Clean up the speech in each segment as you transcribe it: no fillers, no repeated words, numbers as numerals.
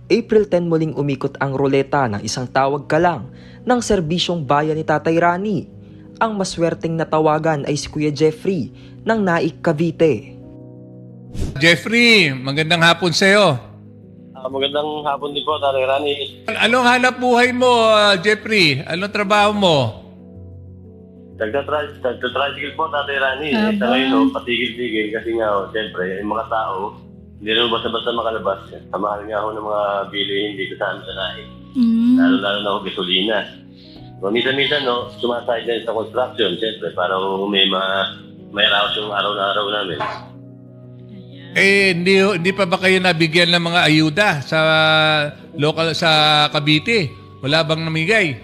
April 10 muling umikot ang roleta ng isang tawag ka lang ng serbisyong bayan ni Tatay Rani. Ang maswerteng natawagan ay si Kuya Jeffrey ng Naik, Cavite. Jeffrey, magandang hapon sa'yo. Magandang hapon din po, Tatay Rani. Anong hanap buhay mo, Jeffrey? Anong trabaho mo? Nagtatricycle po, Tatay Rani. Sa ngayon, patigil-tigil kasi nga, siyempre, yung mga tao, hindi rin basta-basta makalabas. Samahan nga ako ng mga bilihin dito sa amin sa Naik. Lalo-lalo na ako gasolina. So, minsan-minsan, sumasahid din sa construction, siyempre, para may raos yung araw na araw namin. Hindi pa ba kayo nabigyan ng mga ayuda sa Cavite? Wala bang namigay?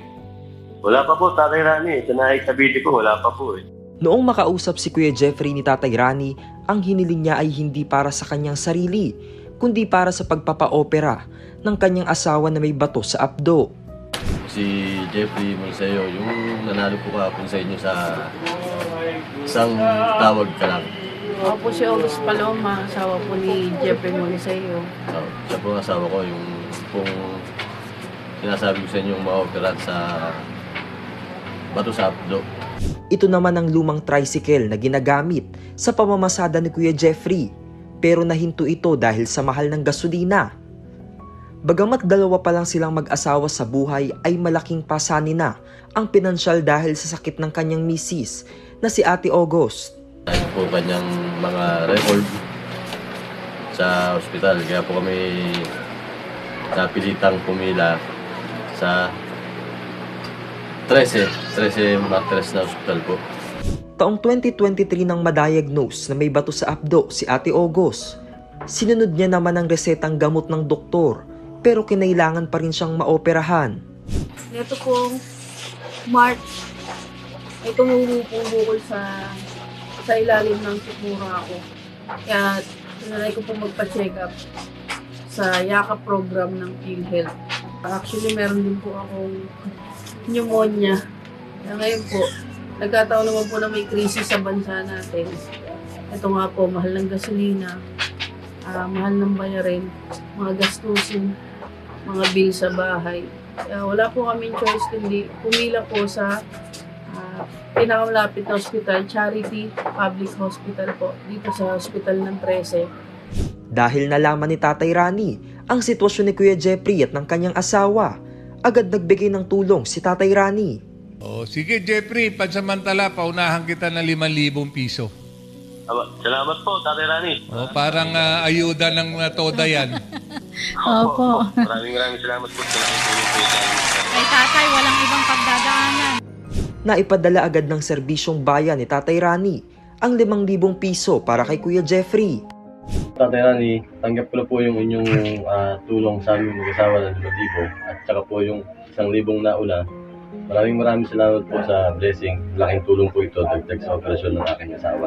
Wala pa po, Tatay Rani. Sa Naik, Cavite po, wala pa po eh. Noong makausap si Kuya Jeffrey ni Tatay Rani, ang hiniling niya ay hindi para sa kanyang sarili, kundi para sa pagpapa-opera ng kanyang asawa na may bato sa abdo. Si Jeffrey Monseo, yung nanalo po kahapon sa inyo sa isang tawag ka lang. Ako po si August Paloma, asawa po ni Jeffrey Moniseo. Siya po ang asawa ko, yung pong sinasabi ko sa inyo ma-operat sa bato sa abdo. Ito naman ang lumang tricycle na ginagamit sa pamamasada ni Kuya Jeffrey, pero nahinto ito dahil sa mahal ng gasolina. Bagamat dalawa pa lang silang mag-asawa sa buhay ay malaking pasanin na ang pinansyal dahil sa sakit ng kanyang misis na si Ate August. Dahil po kanyang mga record sa ospital, kaya po kami napilitang pumila sa 13 matres na ospital po. Taong 2023 nang madiagnose na may bato sa abdo si Ate August. Sinunod niya naman ang resetang gamot ng doktor, pero kinailangan pa rin siyang maoperahan. Ito pong March, ay tumumupong bukol sa ilalim ng sikmura ko. Kaya sinanay ko po magpa-check up sa Yakap program ng PhilHealth. Actually, meron din po akong pneumonia. Kaya ngayon po, nagkataon naman po na may krisis sa bansa natin. Ito nga po, mahal ng gasolina, mahal ng bayarin, mga gastusin, mga bill sa bahay. Kaya wala po kaming choice kundi pumila po sa pinakamalapit na hospital, Charity Public Hospital po, dito sa hospital ng 13. Dahil nalaman ni Tatay Rani ang sitwasyon ni Kuya Jeffrey at ng kanyang asawa, agad nagbigay ng tulong si Tatay Rani. Sige Jeffrey, pansamantala, paunahan kita ng 5,000 piso. Salamat po, Tatay Rani. Parang ayuda ng toda yan. Opo. Maraming salamat po sa tulong po sa amin. Kay tatay, walang ibang pagdadaanan. Naipadala agad ng serbisyong bayan ni Tatay Rani ang 5,000 piso para kay Kuya Jeffrey. Tatay Rani, tanggap ko na po yung inyong tulong sa aming mag-asawa ng 5,000 at saka po yung 1,000 nauna. Maraming salamat po sa blessing. Laking tulong po ito dagdag sa operasyon ng aking asawa.